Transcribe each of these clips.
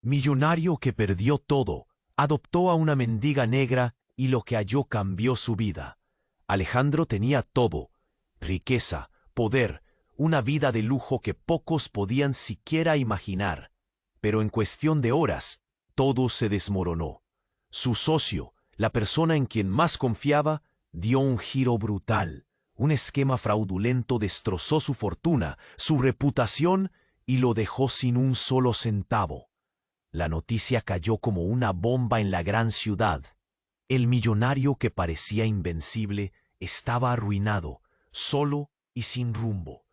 Millonario que perdió todo, adoptó a una mendiga negra y lo que halló cambió su vida. Alejandro tenía todo: riqueza, poder, una vida de lujo que pocos podían siquiera imaginar. Pero en cuestión de horas, todo se desmoronó. Su socio, la persona en quien más confiaba, dio un giro brutal. Un esquema fraudulento destrozó su fortuna, su reputación y lo dejó sin un solo centavo. La noticia cayó como una bomba en la gran ciudad. El millonario que parecía invencible estaba arruinado, solo y sin rumbo.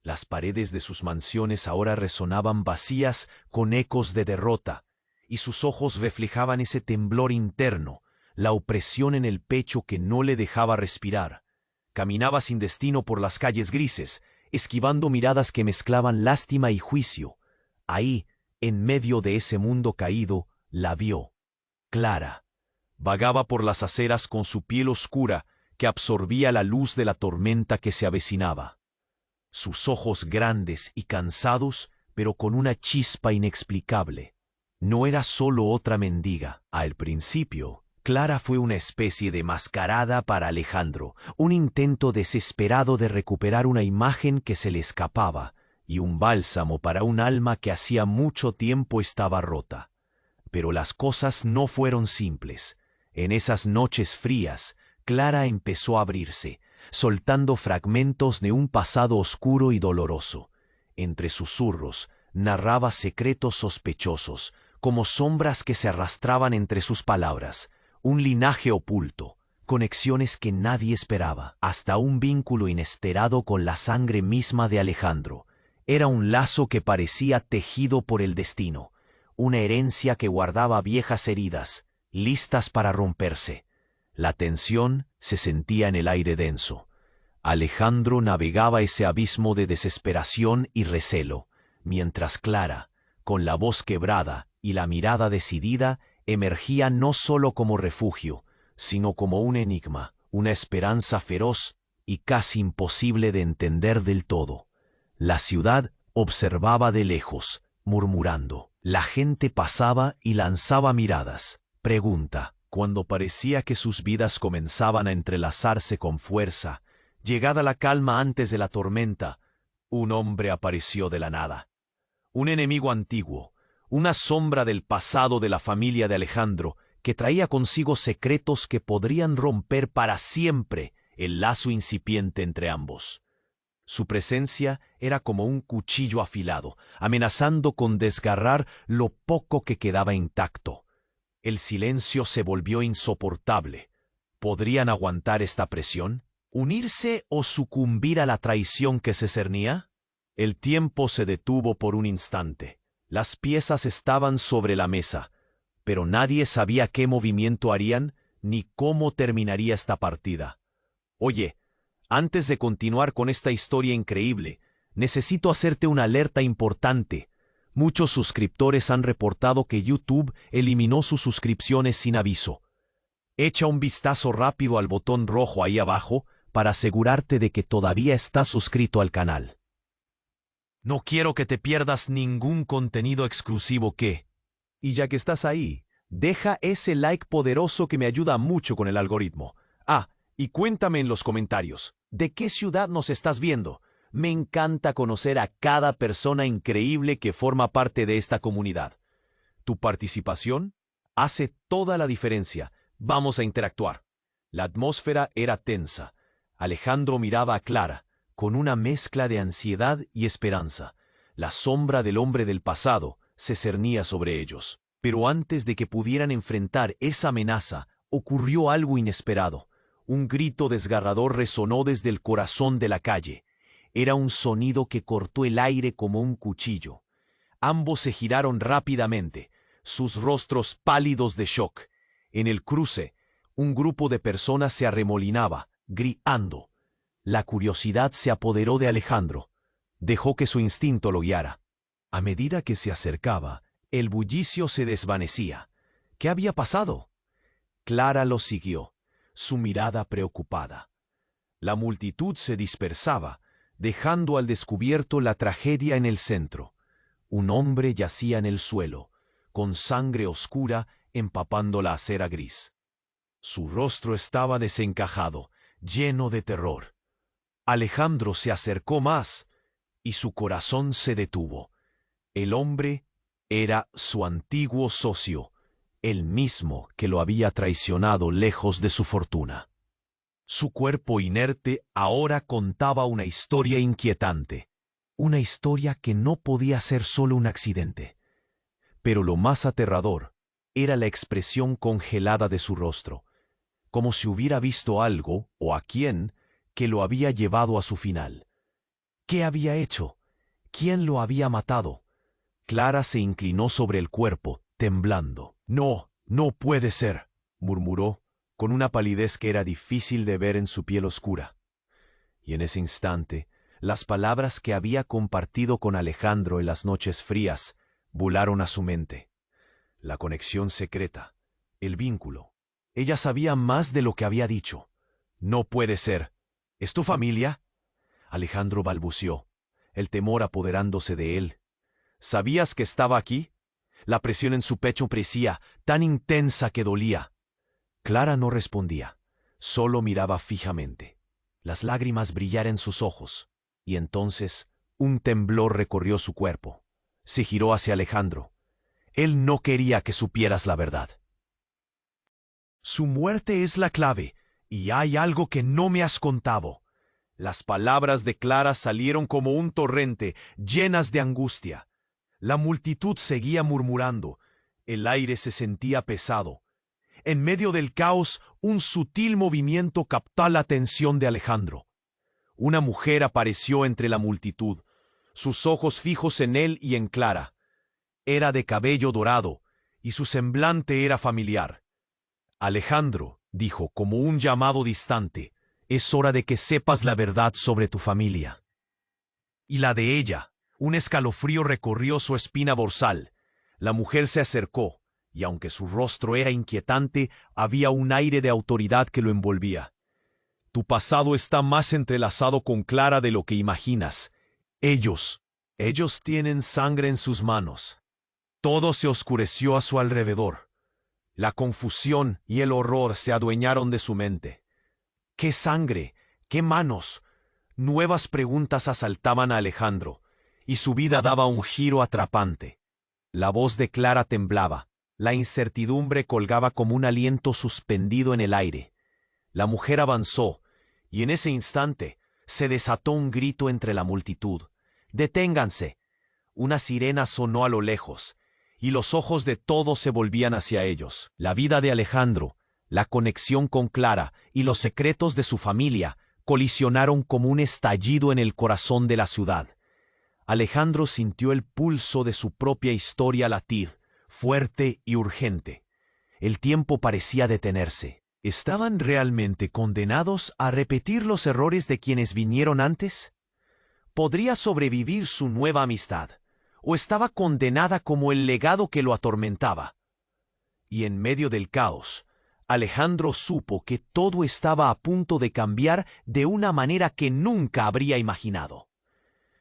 Las paredes de sus mansiones ahora resonaban vacías con ecos de derrota, y sus ojos reflejaban ese temblor interno, la opresión en el pecho que no le dejaba respirar. Caminaba sin destino por las calles grises, esquivando miradas que mezclaban lástima y juicio. Ahí, en medio de ese mundo caído, la vio. Clara. Vagaba por las aceras con su piel oscura que absorbía la luz de la tormenta que se avecinaba. Sus ojos grandes y cansados, pero con una chispa inexplicable. No era solo otra mendiga. Al principio, Clara fue una especie de mascarada para Alejandro, un intento desesperado de recuperar una imagen que se le escapaba, y un bálsamo para un alma que hacía mucho tiempo estaba rota. Pero las cosas no fueron simples. En esas noches frías, Clara empezó a abrirse, soltando fragmentos de un pasado oscuro y doloroso. Entre susurros, narraba secretos sospechosos, como sombras que se arrastraban entre sus palabras, un linaje oculto, conexiones que nadie esperaba, hasta un vínculo inesperado con la sangre misma de Alejandro. Era un lazo que parecía tejido por el destino, una herencia que guardaba viejas heridas, listas para romperse. La tensión se sentía en el aire denso. Alejandro navegaba ese abismo de desesperación y recelo, mientras Clara, con la voz quebrada y la mirada decidida, emergía no solo como refugio, sino como un enigma, una esperanza feroz y casi imposible de entender del todo. La ciudad observaba de lejos, murmurando. La gente pasaba y lanzaba miradas. Pregunta. Cuando parecía que sus vidas comenzaban a entrelazarse con fuerza, llegada la calma antes de la tormenta, un hombre apareció de la nada. Un enemigo antiguo, una sombra del pasado de la familia de Alejandro, que traía consigo secretos que podrían romper para siempre el lazo incipiente entre ambos. Su presencia era como un cuchillo afilado, amenazando con desgarrar lo poco que quedaba intacto. El silencio se volvió insoportable. ¿Podrían aguantar esta presión? ¿Unirse o sucumbir a la traición que se cernía? El tiempo se detuvo por un instante. Las piezas estaban sobre la mesa, pero nadie sabía qué movimiento harían ni cómo terminaría esta partida. Oye, antes de continuar con esta historia increíble, necesito hacerte una alerta importante. Muchos suscriptores han reportado que YouTube eliminó sus suscripciones sin aviso. Echa un vistazo rápido al botón rojo ahí abajo para asegurarte de que todavía estás suscrito al canal. No quiero que te pierdas ningún contenido exclusivo que... Y ya que estás ahí, deja ese like poderoso que me ayuda mucho con el algoritmo. Ah, y cuéntame en los comentarios, ¿de qué ciudad nos estás viendo? Me encanta conocer a cada persona increíble que forma parte de esta comunidad. Tu participación hace toda la diferencia. Vamos a interactuar. La atmósfera era tensa. Alejandro miraba a Clara, con una mezcla de ansiedad y esperanza. La sombra del hombre del pasado se cernía sobre ellos. Pero antes de que pudieran enfrentar esa amenaza, ocurrió algo inesperado. Un grito desgarrador resonó desde el corazón de la calle. Era un sonido que cortó el aire como un cuchillo. Ambos se giraron rápidamente, sus rostros pálidos de shock. En el cruce, un grupo de personas se arremolinaba, gritando. La curiosidad se apoderó de Alejandro. Dejó que su instinto lo guiara. A medida que se acercaba, el bullicio se desvanecía. ¿Qué había pasado? Clara lo siguió, su mirada preocupada. La multitud se dispersaba, dejando al descubierto la tragedia en el centro. Un hombre yacía en el suelo, con sangre oscura empapando la acera gris. Su rostro estaba desencajado, lleno de terror. Alejandro se acercó más y su corazón se detuvo. El hombre era su antiguo socio, el mismo que lo había traicionado lejos de su fortuna. Su cuerpo inerte ahora contaba una historia inquietante, una historia que no podía ser solo un accidente. Pero lo más aterrador era la expresión congelada de su rostro, como si hubiera visto algo o a quién que lo había llevado a su final. ¿Qué había hecho? ¿Quién lo había matado? Clara se inclinó sobre el cuerpo, temblando. «No, no puede ser», murmuró, con una palidez que era difícil de ver en su piel oscura. Y en ese instante, las palabras que había compartido con Alejandro en las noches frías volaron a su mente. La conexión secreta, el vínculo. Ella sabía más de lo que había dicho. «No puede ser. ¿Es tu familia?», Alejandro balbuceó, el temor apoderándose de él. «¿Sabías que estaba aquí?». La presión en su pecho parecía tan intensa que dolía. Clara no respondía, solo miraba fijamente. Las lágrimas brillaron en sus ojos, y entonces un temblor recorrió su cuerpo. Se giró hacia Alejandro. Él no quería que supieras la verdad. «Su muerte es la clave, y hay algo que no me has contado». Las palabras de Clara salieron como un torrente, llenas de angustia. La multitud seguía murmurando. El aire se sentía pesado. En medio del caos, un sutil movimiento captó la atención de Alejandro. Una mujer apareció entre la multitud, sus ojos fijos en él y en Clara. Era de cabello dorado, y su semblante era familiar. «Alejandro», dijo como un llamado distante, «es hora de que sepas la verdad sobre tu familia». Y la de ella. Un escalofrío recorrió su espina dorsal. La mujer se acercó, y aunque su rostro era inquietante, había un aire de autoridad que lo envolvía. «Tu pasado está más entrelazado con Clara de lo que imaginas. Ellos tienen sangre en sus manos». Todo se oscureció a su alrededor. La confusión y el horror se adueñaron de su mente. «¿Qué sangre? ¿Qué manos?». Nuevas preguntas asaltaban a Alejandro, y su vida daba un giro atrapante. La voz de Clara temblaba, la incertidumbre colgaba como un aliento suspendido en el aire. La mujer avanzó, y en ese instante se desató un grito entre la multitud. «¡Deténganse!». Una sirena sonó a lo lejos, y los ojos de todos se volvían hacia ellos. La vida de Alejandro, la conexión con Clara y los secretos de su familia colisionaron como un estallido en el corazón de la ciudad. Alejandro sintió el pulso de su propia historia latir, fuerte y urgente. El tiempo parecía detenerse. ¿Estaban realmente condenados a repetir los errores de quienes vinieron antes? ¿Podría sobrevivir su nueva amistad? ¿O estaba condenada como el legado que lo atormentaba? Y en medio del caos, Alejandro supo que todo estaba a punto de cambiar de una manera que nunca habría imaginado.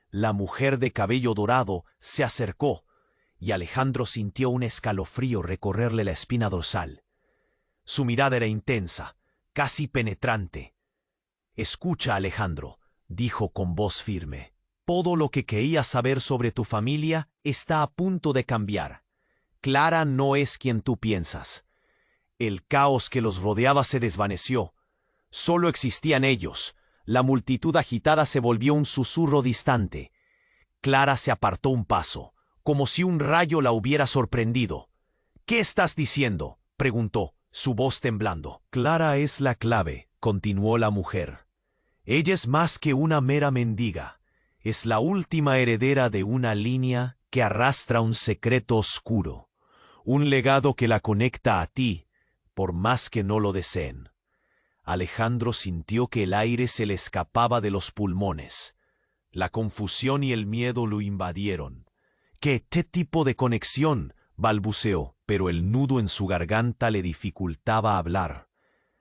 La mujer de cabello dorado se acercó, y Alejandro sintió un escalofrío recorrerle la espina dorsal. Su mirada era intensa, casi penetrante. «Escucha, Alejandro», dijo con voz firme. «Todo lo que querías saber sobre tu familia está a punto de cambiar. Clara no es quien tú piensas. El caos que los rodeaba se desvaneció. Solo existían ellos. La multitud agitada se volvió un susurro distante. Clara se apartó un paso, como si un rayo la hubiera sorprendido. «¿Qué estás diciendo?», preguntó, su voz temblando. «Clara es la clave», continuó la mujer. «Ella es más que una mera mendiga. Es la última heredera de una línea que arrastra un secreto oscuro, un legado que la conecta a ti, por más que no lo deseen». Alejandro sintió que el aire se le escapaba de los pulmones. La confusión y el miedo lo invadieron. ¿Qué tipo de conexión?, balbuceó, pero el nudo en su garganta le dificultaba hablar.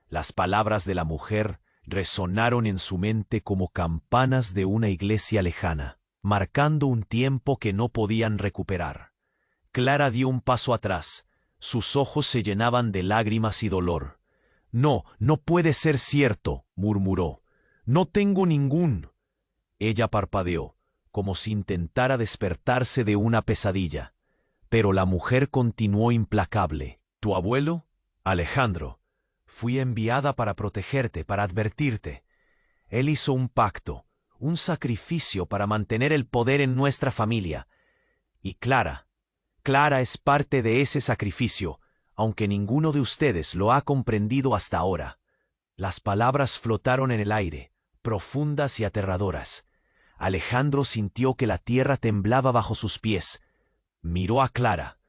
Las palabras de la mujer resonaron en su mente como campanas de una iglesia lejana, marcando un tiempo que no podían recuperar. Clara dio un paso atrás. Sus ojos se llenaban de lágrimas y dolor. No, no puede ser cierto, murmuró. No tengo ningún. Ella parpadeó, como si intentara despertarse de una pesadilla. Pero la mujer continuó implacable. ¿Tu abuelo? Alejandro. Fui enviada para protegerte, para advertirte. Él hizo un pacto, un sacrificio para mantener el poder en nuestra familia. Y Clara es parte de ese sacrificio, aunque ninguno de ustedes lo ha comprendido hasta ahora. Las palabras flotaron en el aire, profundas y aterradoras. Alejandro sintió que la tierra temblaba bajo sus pies. Miró a Clara,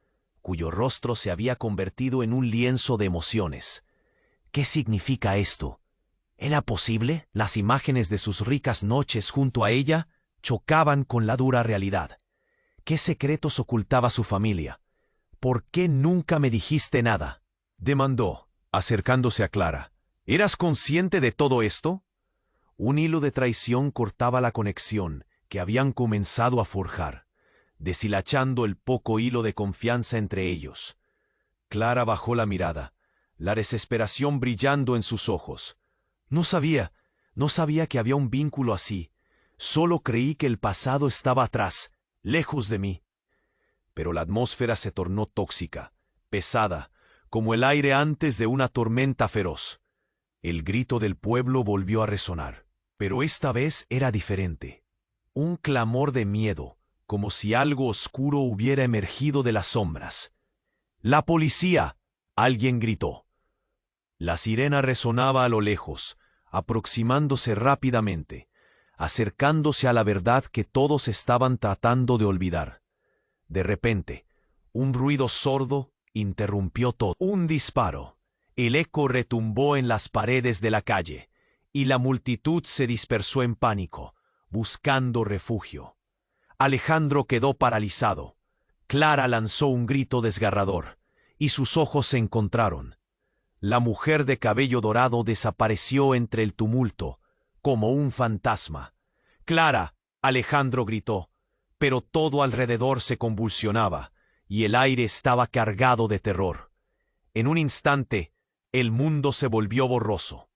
cuyo rostro se había convertido en un lienzo de emociones. ¿Qué significa esto? ¿Era posible? Las imágenes de sus ricas noches junto a ella chocaban con la dura realidad. ¿Qué secretos ocultaba su familia? ¿Por qué nunca me dijiste nada? Demandó, acercándose a Clara. ¿Eras consciente de todo esto? Un hilo de traición cortaba la conexión que habían comenzado a forjar, deshilachando el poco hilo de confianza entre ellos. Clara bajó la mirada, la desesperación brillando en sus ojos. No sabía que había un vínculo así. Solo creí que el pasado estaba atrás, lejos de mí. Pero la atmósfera se tornó tóxica, pesada, como el aire antes de una tormenta feroz. El grito del pueblo volvió a resonar, pero esta vez era diferente. Un clamor de miedo, como si algo oscuro hubiera emergido de las sombras. ¡La policía!, alguien gritó. La sirena resonaba a lo lejos, aproximándose rápidamente, acercándose a la verdad que todos estaban tratando de olvidar. De repente, un ruido sordo interrumpió todo. Un disparo. El eco retumbó en las paredes de la calle, y la multitud se dispersó en pánico, buscando refugio. Alejandro quedó paralizado. Clara lanzó un grito desgarrador, y sus ojos se encontraron. La mujer de cabello dorado desapareció entre el tumulto, como un fantasma. ¡Clara!, Alejandro gritó, pero todo alrededor se convulsionaba, y el aire estaba cargado de terror. En un instante, el mundo se volvió borroso.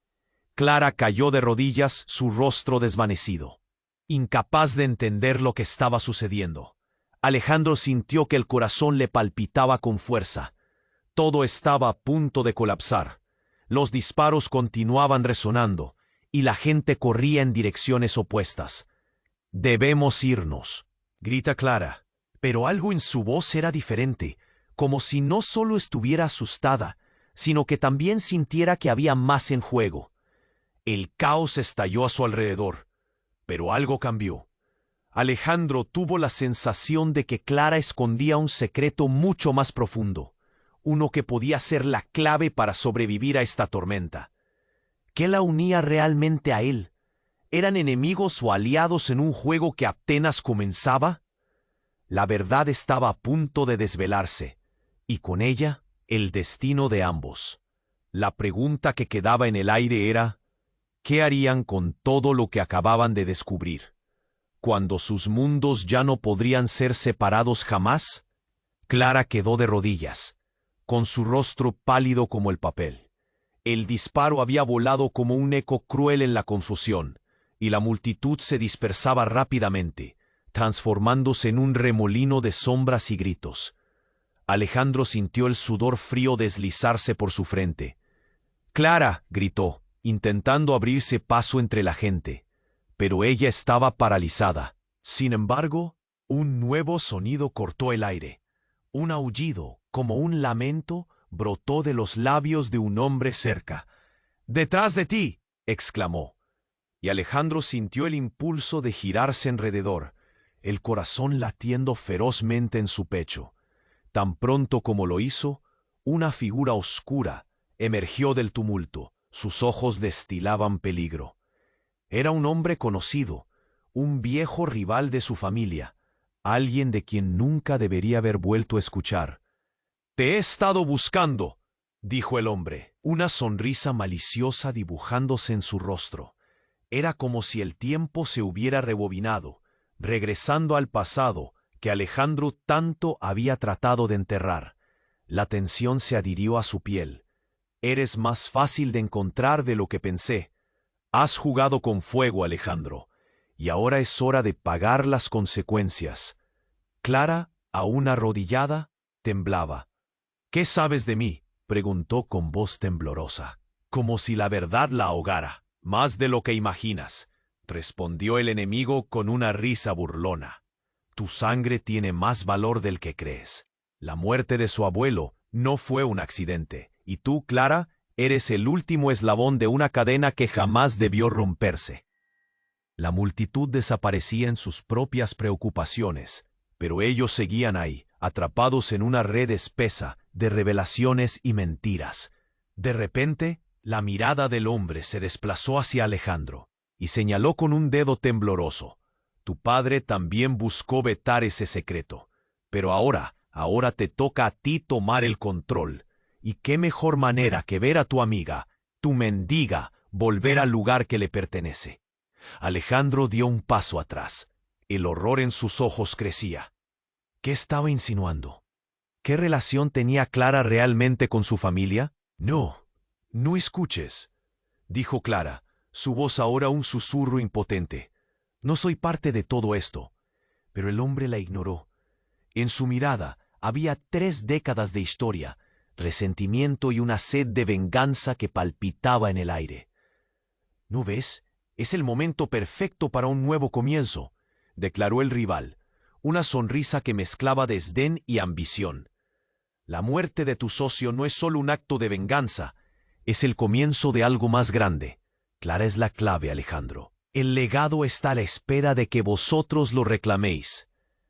Clara cayó de rodillas, su rostro desvanecido, incapaz de entender lo que estaba sucediendo. Alejandro sintió que el corazón le palpitaba con fuerza. Todo estaba a punto de colapsar. Los disparos continuaban resonando, y la gente corría en direcciones opuestas. «Debemos irnos», grita Clara, pero algo en su voz era diferente, como si no solo estuviera asustada, sino que también sintiera que había más en juego. El caos estalló a su alrededor, pero algo cambió. Alejandro tuvo la sensación de que Clara escondía un secreto mucho más profundo, uno que podía ser la clave para sobrevivir a esta tormenta. ¿Qué la unía realmente a él? ¿Eran enemigos o aliados en un juego que apenas comenzaba? La verdad estaba a punto de desvelarse, y con ella, el destino de ambos. La pregunta que quedaba en el aire era, ¿qué harían con todo lo que acababan de descubrir? Cuando sus mundos ya no podrían ser separados jamás, Clara quedó de rodillas, con su rostro pálido como el papel. El disparo había volado como un eco cruel en la confusión, y la multitud se dispersaba rápidamente, transformándose en un remolino de sombras y gritos. Alejandro sintió el sudor frío deslizarse por su frente. «¡Clara!», gritó, intentando abrirse paso entre la gente. Pero ella estaba paralizada. Sin embargo, un nuevo sonido cortó el aire. Un aullido, como un lamento, brotó de los labios de un hombre cerca. «¡Detrás de ti!», exclamó. Y Alejandro sintió el impulso de girarse alrededor, el corazón latiendo ferozmente en su pecho. Tan pronto como lo hizo, una figura oscura emergió del tumulto. Sus ojos destilaban peligro. Era un hombre conocido, un viejo rival de su familia, alguien de quien nunca debería haber vuelto a escuchar. «Te he estado buscando», dijo el hombre, una sonrisa maliciosa dibujándose en su rostro. Era como si el tiempo se hubiera rebobinado, regresando al pasado, que Alejandro tanto había tratado de enterrar. La tensión se adhirió a su piel. Eres más fácil de encontrar de lo que pensé. Has jugado con fuego, Alejandro, y ahora es hora de pagar las consecuencias. Clara, aún arrodillada, temblaba. ¿Qué sabes de mí?, preguntó con voz temblorosa, como si la verdad la ahogara. Más de lo que imaginas, respondió el enemigo con una risa burlona. Tu sangre tiene más valor del que crees. La muerte de su abuelo no fue un accidente, y tú, Clara, eres el último eslabón de una cadena que jamás debió romperse. La multitud desaparecía en sus propias preocupaciones, pero ellos seguían ahí, atrapados en una red espesa de revelaciones y mentiras. De repente, la mirada del hombre se desplazó hacia Alejandro y señaló con un dedo tembloroso. Tu padre también buscó vetar ese secreto, pero ahora te toca a ti tomar el control. Y qué mejor manera que ver a tu amiga, tu mendiga, volver al lugar que le pertenece. Alejandro dio un paso atrás. El horror en sus ojos crecía. ¿Qué estaba insinuando? ¿Qué relación tenía Clara realmente con su familia? No, no escuches, dijo Clara, su voz ahora un susurro impotente. No soy parte de todo esto. Pero el hombre la ignoró. En su mirada había 3 décadas de historia, resentimiento y una sed de venganza que palpitaba en el aire. ¿No ves? Es el momento perfecto para un nuevo comienzo, declaró el rival, una sonrisa que mezclaba desdén y ambición. La muerte de tu socio no es solo un acto de venganza, es el comienzo de algo más grande. Clara es la clave, Alejandro. El legado está a la espera de que vosotros lo reclaméis.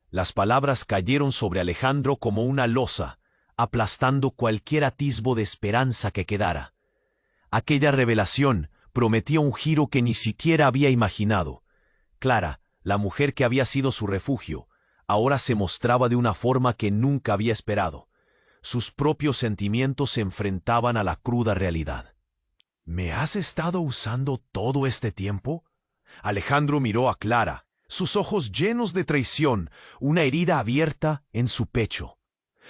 Las palabras cayeron sobre Alejandro como una losa, aplastando cualquier atisbo de esperanza que quedara. Aquella revelación prometía un giro que ni siquiera había imaginado. Clara, la mujer que había sido su refugio, ahora se mostraba de una forma que nunca había esperado. Sus propios sentimientos se enfrentaban a la cruda realidad. ¿Me has estado usando todo este tiempo? Alejandro miró a Clara, sus ojos llenos de traición, una herida abierta en su pecho.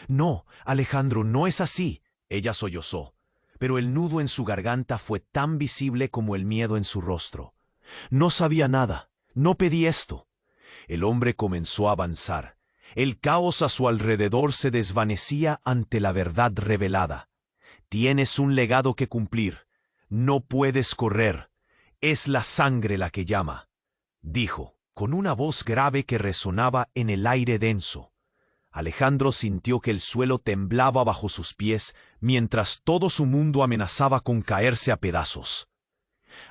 No, Alejandro, no es así, ella sollozó, pero el nudo en su garganta fue tan visible como el miedo en su rostro. No sabía nada, no pedí esto. El hombre comenzó a avanzar. El caos a su alrededor se desvanecía ante la verdad revelada. Tienes un legado que cumplir. No puedes correr. Es la sangre la que llama, dijo, con una voz grave que resonaba en el aire denso. Alejandro sintió que el suelo temblaba bajo sus pies mientras todo su mundo amenazaba con caerse a pedazos.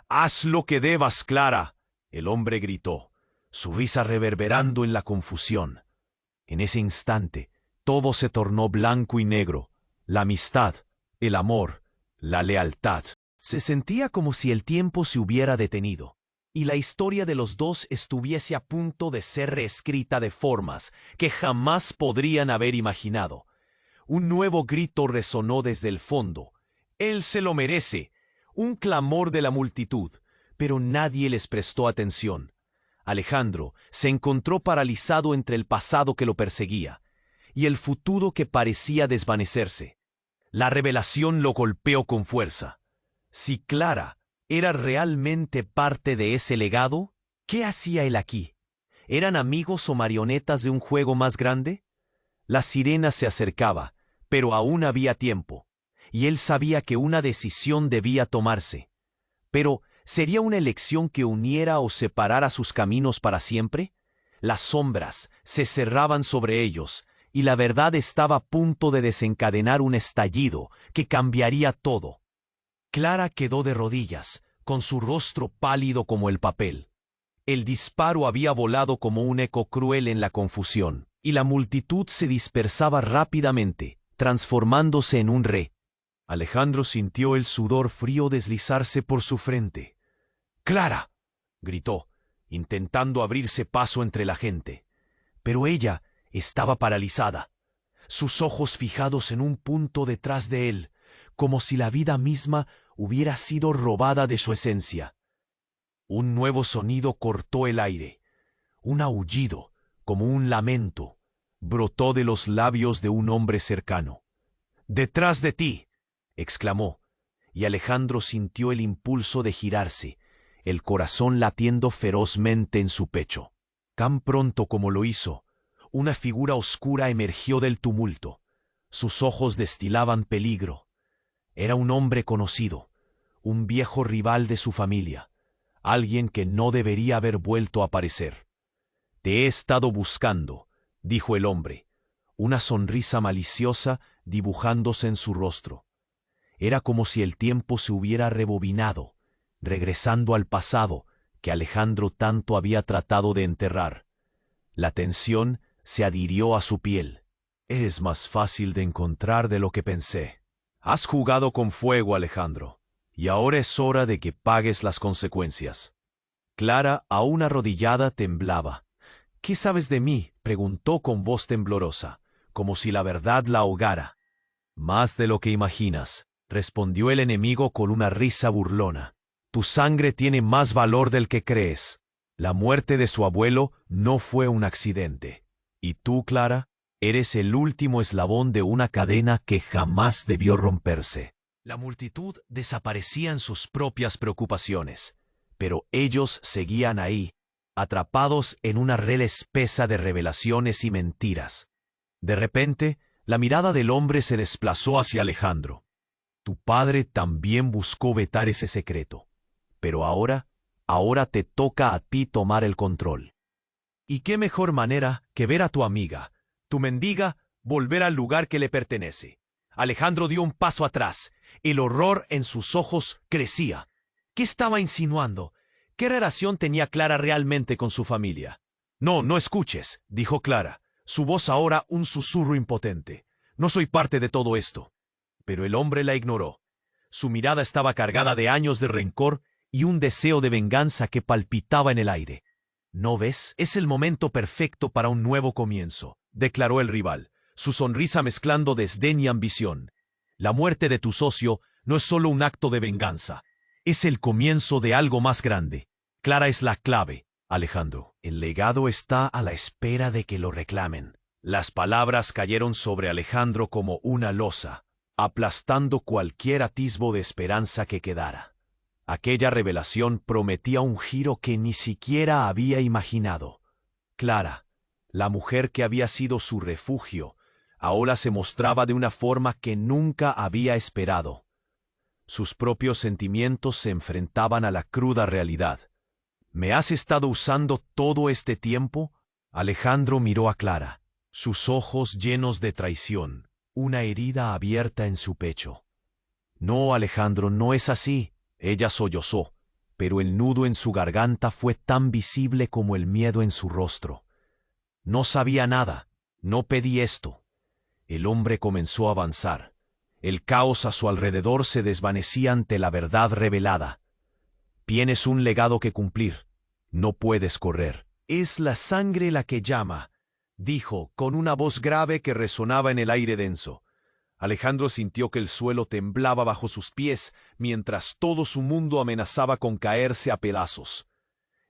«¡Haz lo que debas, Clara!», el hombre gritó, su risa reverberando en la confusión. En ese instante, todo se tornó blanco y negro. La amistad, el amor, la lealtad. Se sentía como si el tiempo se hubiera detenido, y la historia de los dos estuviese a punto de ser reescrita de formas que jamás podrían haber imaginado. Un nuevo grito resonó desde el fondo. «¡Él se lo merece!», un clamor de la multitud, pero nadie les prestó atención. Alejandro se encontró paralizado entre el pasado que lo perseguía y el futuro que parecía desvanecerse. La revelación lo golpeó con fuerza. Si Clara era realmente parte de ese legado, ¿qué hacía él aquí? ¿Eran amigos o marionetas de un juego más grande? La sirena se acercaba, pero aún había tiempo, y él sabía que una decisión debía tomarse. Pero, ¿sería una elección que uniera o separara sus caminos para siempre? Las sombras se cerraban sobre ellos, y la verdad estaba a punto de desencadenar un estallido que cambiaría todo. Clara quedó de rodillas, con su rostro pálido como el papel. El disparo había volado como un eco cruel en la confusión, y la multitud se dispersaba rápidamente, transformándose en un re. Alejandro sintió el sudor frío deslizarse por su frente. «¡Clara!», gritó, intentando abrirse paso entre la gente. Pero ella estaba paralizada, sus ojos fijados en un punto detrás de él, como si la vida misma hubiera sido robada de su esencia. Un nuevo sonido cortó el aire, un aullido, como un lamento, brotó de los labios de un hombre cercano. «¡Detrás de ti!», exclamó, y Alejandro sintió el impulso de girarse, el corazón latiendo ferozmente en su pecho. Tan pronto como lo hizo, una figura oscura emergió del tumulto. Sus ojos destilaban peligro. Era un hombre conocido, un viejo rival de su familia, alguien que no debería haber vuelto a aparecer. «Te he estado buscando», dijo el hombre, una sonrisa maliciosa dibujándose en su rostro. Era como si el tiempo se hubiera rebobinado, regresando al pasado que Alejandro tanto había tratado de enterrar. La tensión se adhirió a su piel. «Es más fácil de encontrar de lo que pensé. Has jugado con fuego, Alejandro, y ahora es hora de que pagues las consecuencias». Clara, aún arrodillada, temblaba. «¿Qué sabes de mí?», preguntó con voz temblorosa, como si la verdad la ahogara. «Más de lo que imaginas», respondió el enemigo con una risa burlona. «Tu sangre tiene más valor del que crees. La muerte de su abuelo no fue un accidente. Y tú, Clara, eres el último eslabón de una cadena que jamás debió romperse». La multitud desaparecía en sus propias preocupaciones, pero ellos seguían ahí, atrapados en una red espesa de revelaciones y mentiras. De repente, la mirada del hombre se desplazó hacia Alejandro. «Tu padre también buscó vetar ese secreto, pero ahora te toca a ti tomar el control. ¿Y qué mejor manera que ver a tu amiga, tu mendiga, volver al lugar que le pertenece?» Alejandro dio un paso atrás. El horror en sus ojos crecía. ¿Qué estaba insinuando? ¿Qué relación tenía Clara realmente con su familia? «No, no escuches», dijo Clara, su voz ahora un susurro impotente. «No soy parte de todo esto». Pero el hombre la ignoró. Su mirada estaba cargada de años de rencor y un deseo de venganza que palpitaba en el aire. «¿No ves? Es el momento perfecto para un nuevo comienzo», declaró el rival, su sonrisa mezclando desdén y ambición. «La muerte de tu socio no es solo un acto de venganza, es el comienzo de algo más grande. Clara es la clave, Alejandro. El legado está a la espera de que lo reclamen». Las palabras cayeron sobre Alejandro como una losa, aplastando cualquier atisbo de esperanza que quedara. Aquella revelación prometía un giro que ni siquiera había imaginado. Clara, la mujer que había sido su refugio, ahora se mostraba de una forma que nunca había esperado. Sus propios sentimientos se enfrentaban a la cruda realidad. «¿Me has estado usando todo este tiempo?». Alejandro miró a Clara, sus ojos llenos de traición, una herida abierta en su pecho. «No, Alejandro, no es así», ella sollozó, pero el nudo en su garganta fue tan visible como el miedo en su rostro. «No sabía nada, no pedí esto». El hombre comenzó a avanzar. El caos a su alrededor se desvanecía ante la verdad revelada. «Tienes un legado que cumplir. No puedes correr». «Es la sangre la que llama», dijo, con una voz grave que resonaba en el aire denso. Alejandro sintió que el suelo temblaba bajo sus pies, mientras todo su mundo amenazaba con caerse a pedazos.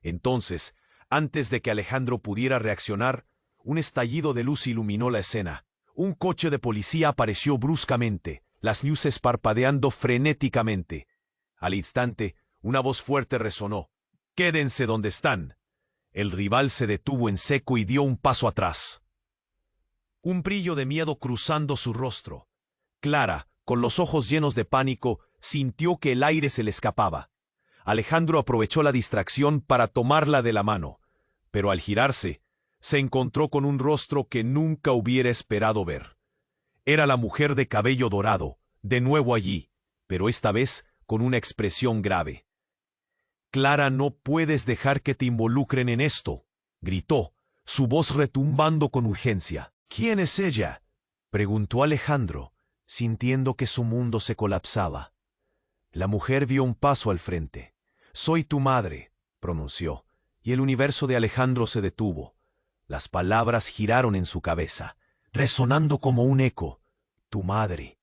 Entonces, antes de que Alejandro pudiera reaccionar, un estallido de luz iluminó la escena. Un coche de policía apareció bruscamente, las luces parpadeando frenéticamente. Al instante, una voz fuerte resonó. «¡Quédense donde están!». El rival se detuvo en seco y dio un paso atrás, un brillo de miedo cruzando su rostro. Clara, con los ojos llenos de pánico, sintió que el aire se le escapaba. Alejandro aprovechó la distracción para tomarla de la mano, pero al girarse, se encontró con un rostro que nunca hubiera esperado ver. Era la mujer de cabello dorado, de nuevo allí, pero esta vez con una expresión grave. «Clara, no puedes dejar que te involucren en esto», gritó, su voz retumbando con urgencia. «¿Quién es ella?», preguntó Alejandro, sintiendo que su mundo se colapsaba. La mujer dio un paso al frente. «Soy tu madre», pronunció, y el universo de Alejandro se detuvo. Las palabras giraron en su cabeza, resonando como un eco. «Tu madre».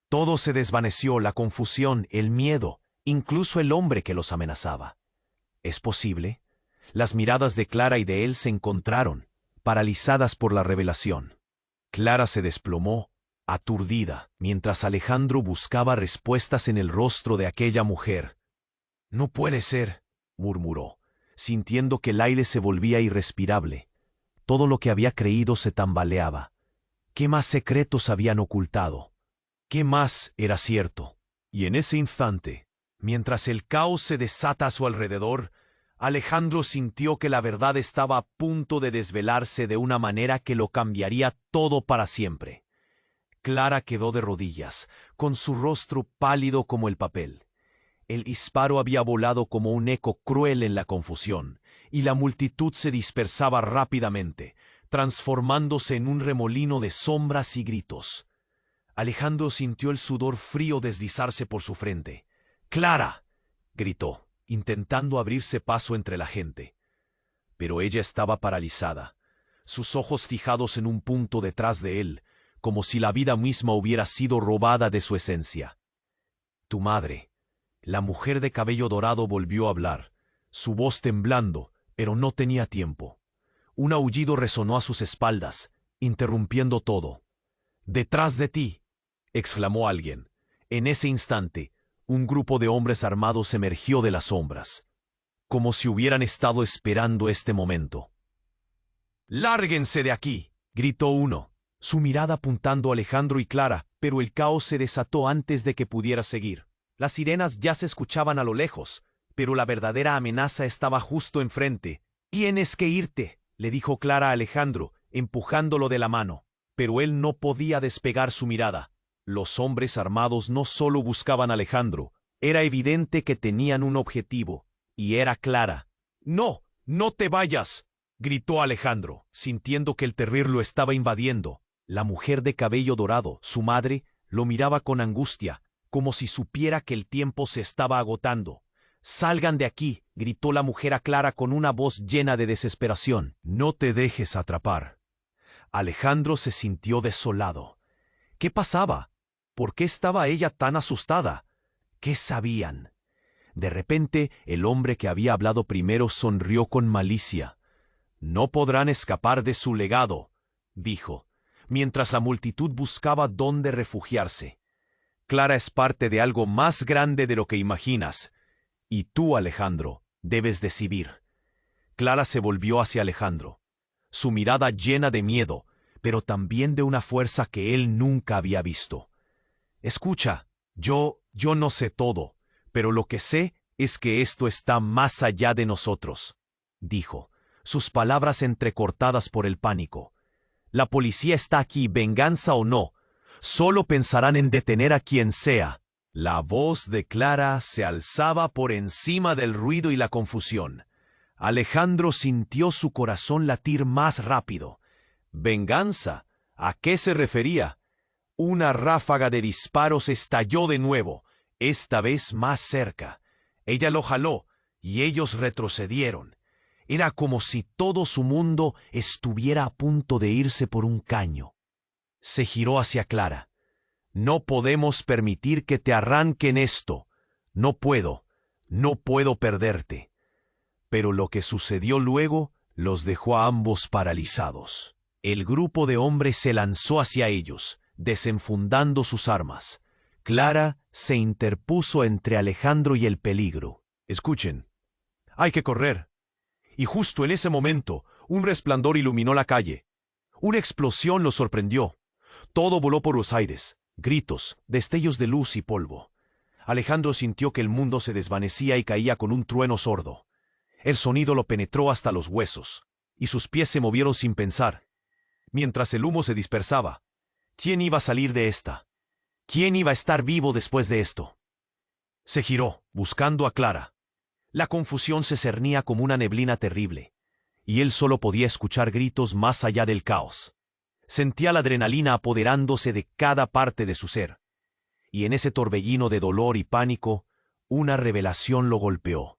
Todo se desvaneció, la confusión, el miedo, incluso el hombre que los amenazaba. ¿Es posible? Las miradas de Clara y de él se encontraron, paralizadas por la revelación. Clara se desplomó, aturdida, mientras Alejandro buscaba respuestas en el rostro de aquella mujer. «No puede ser», murmuró, sintiendo que el aire se volvía irrespirable. Todo lo que había creído se tambaleaba. ¿Qué más secretos habían ocultado? ¿Qué más era cierto? Y en ese instante, mientras el caos se desata a su alrededor, Alejandro sintió que la verdad estaba a punto de desvelarse de una manera que lo cambiaría todo para siempre. Clara quedó de rodillas, con su rostro pálido como el papel. El disparo había volado como un eco cruel en la confusión, y la multitud se dispersaba rápidamente, transformándose en un remolino de sombras y gritos. Alejandro sintió el sudor frío deslizarse por su frente. «¡Clara!», gritó, intentando abrirse paso entre la gente. Pero ella estaba paralizada, sus ojos fijados en un punto detrás de él, como si la vida misma hubiera sido robada de su esencia. «Tu madre». La mujer de cabello dorado volvió a hablar, su voz temblando, pero no tenía tiempo. Un aullido resonó a sus espaldas, interrumpiendo todo. «¡Detrás de ti!», exclamó alguien. En ese instante, un grupo de hombres armados emergió de las sombras, como si hubieran estado esperando este momento. «¡Lárguense de aquí!», gritó uno, su mirada apuntando a Alejandro y Clara, pero el caos se desató antes de que pudiera seguir. Las sirenas ya se escuchaban a lo lejos, pero la verdadera amenaza estaba justo enfrente. «Tienes que irte», le dijo Clara a Alejandro, empujándolo de la mano. Pero él no podía despegar su mirada. Los hombres armados no solo buscaban a Alejandro, era evidente que tenían un objetivo, y era Clara. «¡No! ¡No te vayas!», gritó Alejandro, sintiendo que el terror lo estaba invadiendo. La mujer de cabello dorado, su madre, lo miraba con angustia, como si supiera que el tiempo se estaba agotando. «¡Salgan de aquí!», gritó la mujer a Clara con una voz llena de desesperación. «No te dejes atrapar». Alejandro se sintió desolado. ¿Qué pasaba? ¿Por qué estaba ella tan asustada? ¿Qué sabían? De repente, el hombre que había hablado primero sonrió con malicia. «No podrán escapar de su legado», dijo, mientras la multitud buscaba dónde refugiarse. «Clara es parte de algo más grande de lo que imaginas. Y tú, Alejandro, debes decidir». Clara se volvió hacia Alejandro, su mirada llena de miedo, pero también de una fuerza que él nunca había visto. «Escucha, yo no sé todo, pero lo que sé es que esto está más allá de nosotros», dijo, sus palabras entrecortadas por el pánico. «La policía está aquí, venganza o no. Solo pensarán en detener a quien sea». La voz de Clara se alzaba por encima del ruido y la confusión. Alejandro sintió su corazón latir más rápido. «¿Venganza? ¿A qué se refería?» Una ráfaga de disparos estalló de nuevo, esta vez más cerca. Ella lo jaló, y ellos retrocedieron. Era como si todo su mundo estuviera a punto de irse por un caño. Se giró hacia Clara. «No podemos permitir que te arranquen esto. No puedo perderte». Pero lo que sucedió luego los dejó a ambos paralizados. El grupo de hombres se lanzó hacia ellos, desenfundando sus armas. Clara se interpuso entre Alejandro y el peligro. «Escuchen, hay que correr». Y justo en ese momento, un resplandor iluminó la calle. Una explosión los sorprendió. Todo voló por los aires, gritos, destellos de luz y polvo. Alejandro sintió que el mundo se desvanecía y caía con un trueno sordo. El sonido lo penetró hasta los huesos, y sus pies se movieron sin pensar. Mientras el humo se dispersaba, ¿quién iba a salir de esta? ¿Quién iba a estar vivo después de esto? Se giró, buscando a Clara. La confusión se cernía como una neblina terrible, y él solo podía escuchar gritos más allá del caos. Sentía la adrenalina apoderándose de cada parte de su ser, y en ese torbellino de dolor y pánico, una revelación lo golpeó.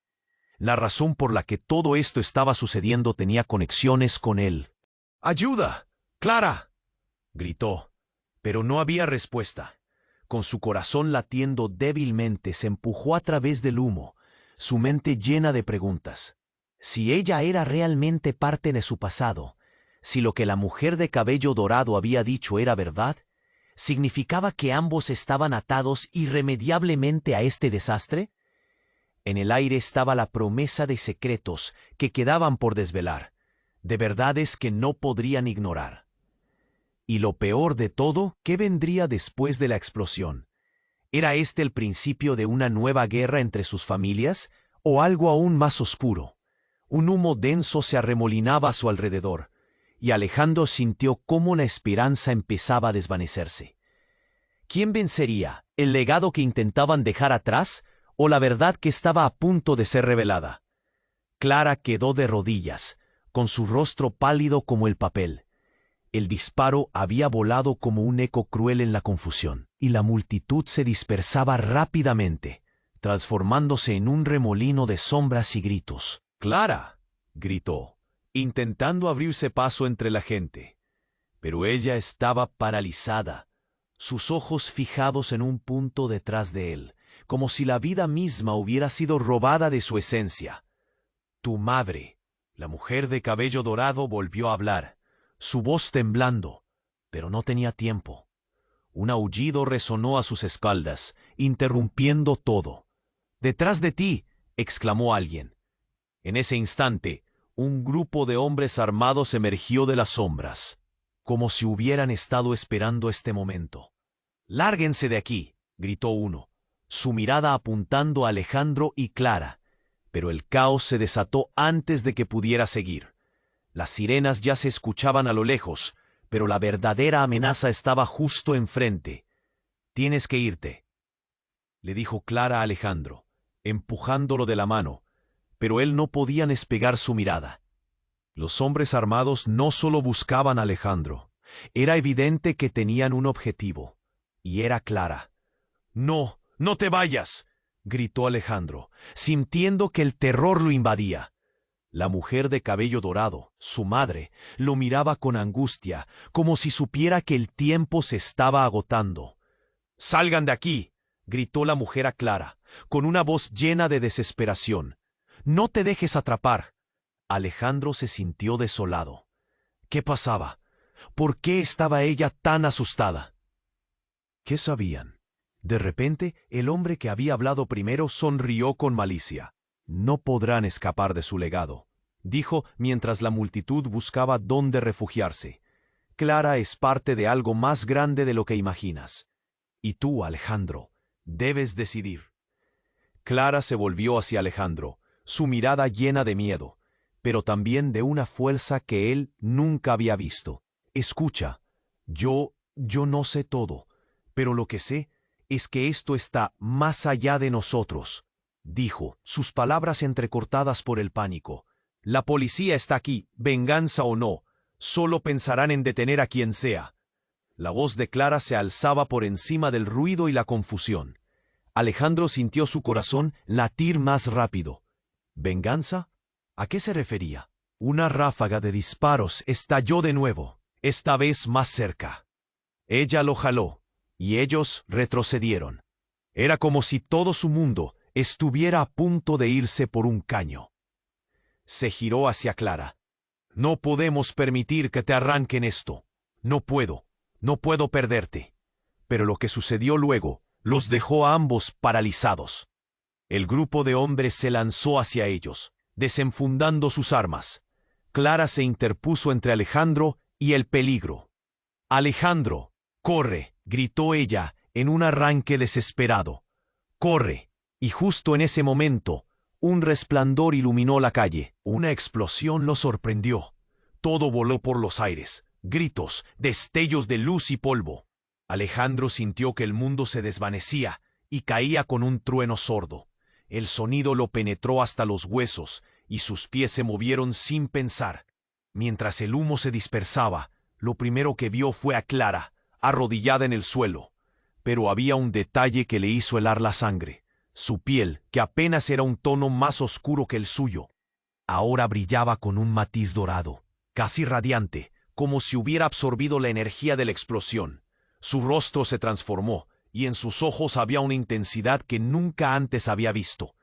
La razón por la que todo esto estaba sucediendo tenía conexiones con él. «¡Ayuda! ¡Clara!», gritó, pero no había respuesta. Con su corazón latiendo débilmente, se empujó a través del humo, su mente llena de preguntas. Si ella era realmente parte de su pasado, Si lo que la mujer de cabello dorado había dicho era verdad, ¿significaba que ambos estaban atados irremediablemente a este desastre? En el aire estaba la promesa de secretos que quedaban por desvelar, de verdades que no podrían ignorar. Y lo peor de todo, ¿qué vendría después de la explosión? ¿Era este el principio de una nueva guerra entre sus familias o algo aún más oscuro? Un humo denso se arremolinaba a su alrededor, y Alejandro sintió cómo la esperanza empezaba a desvanecerse. ¿Quién vencería? ¿El legado que intentaban dejar atrás o la verdad que estaba a punto de ser revelada? Clara quedó de rodillas, con su rostro pálido como el papel. El disparo había volado como un eco cruel en la confusión, y la multitud se dispersaba rápidamente, transformándose en un remolino de sombras y gritos. «¡Clara!», gritó, intentando abrirse paso entre la gente. Pero ella estaba paralizada, sus ojos fijados en un punto detrás de él, como si la vida misma hubiera sido robada de su esencia. «Tu madre», la mujer de cabello dorado volvió a hablar, su voz temblando, pero no tenía tiempo. Un aullido resonó a sus espaldas, interrumpiendo todo. «¡Detrás de ti!», exclamó alguien. En ese instante, un grupo de hombres armados emergió de las sombras, como si hubieran estado esperando este momento. «¡Lárguense de aquí!», gritó uno, su mirada apuntando a Alejandro y Clara, pero el caos se desató antes de que pudiera seguir. Las sirenas ya se escuchaban a lo lejos, pero la verdadera amenaza estaba justo enfrente. «Tienes que irte», le dijo Clara a Alejandro, empujándolo de la mano, pero él no podía despegar su mirada. Los hombres armados no solo buscaban a Alejandro, era evidente que tenían un objetivo, y era Clara. «¡No, no te vayas!», gritó Alejandro, sintiendo que el terror lo invadía. La mujer de cabello dorado, su madre, lo miraba con angustia, como si supiera que el tiempo se estaba agotando. «¡Salgan de aquí!», gritó la mujer a Clara, con una voz llena de desesperación. «¡No te dejes atrapar!». Alejandro se sintió desolado. ¿Qué pasaba? ¿Por qué estaba ella tan asustada? ¿Qué sabían? De repente, el hombre que había hablado primero sonrió con malicia. «No podrán escapar de su legado», dijo mientras la multitud buscaba dónde refugiarse. «Clara es parte de algo más grande de lo que imaginas. Y tú, Alejandro, debes decidir». Clara se volvió hacia Alejandro, su mirada llena de miedo, pero también de una fuerza que él nunca había visto. «Escucha, yo no sé todo, pero lo que sé es que esto está más allá de nosotros», dijo, sus palabras entrecortadas por el pánico. «La policía está aquí, venganza o no, solo pensarán en detener a quien sea». La voz de Clara se alzaba por encima del ruido y la confusión. Alejandro sintió su corazón latir más rápido. ¿Venganza? ¿A qué se refería? Una ráfaga de disparos estalló de nuevo, esta vez más cerca. Ella lo jaló, y ellos retrocedieron. Era como si todo su mundo estuviera a punto de irse por un caño. Se giró hacia Clara. «No podemos permitir que te arranquen esto. No puedo perderte». Pero lo que sucedió luego los dejó a ambos paralizados. El grupo de hombres se lanzó hacia ellos, desenfundando sus armas. Clara se interpuso entre Alejandro y el peligro. «¡Alejandro, corre!», gritó ella en un arranque desesperado. «¡Corre!». Y justo en ese momento, un resplandor iluminó la calle. Una explosión lo sorprendió. Todo voló por los aires. Gritos, destellos de luz y polvo. Alejandro sintió que el mundo se desvanecía y caía con un trueno sordo. El sonido lo penetró hasta los huesos y sus pies se movieron sin pensar. Mientras el humo se dispersaba, lo primero que vio fue a Clara, arrodillada en el suelo. Pero había un detalle que le hizo helar la sangre. Su piel, que apenas era un tono más oscuro que el suyo, ahora brillaba con un matiz dorado, casi radiante, como si hubiera absorbido la energía de la explosión. Su rostro se transformó, y en sus ojos había una intensidad que nunca antes había visto.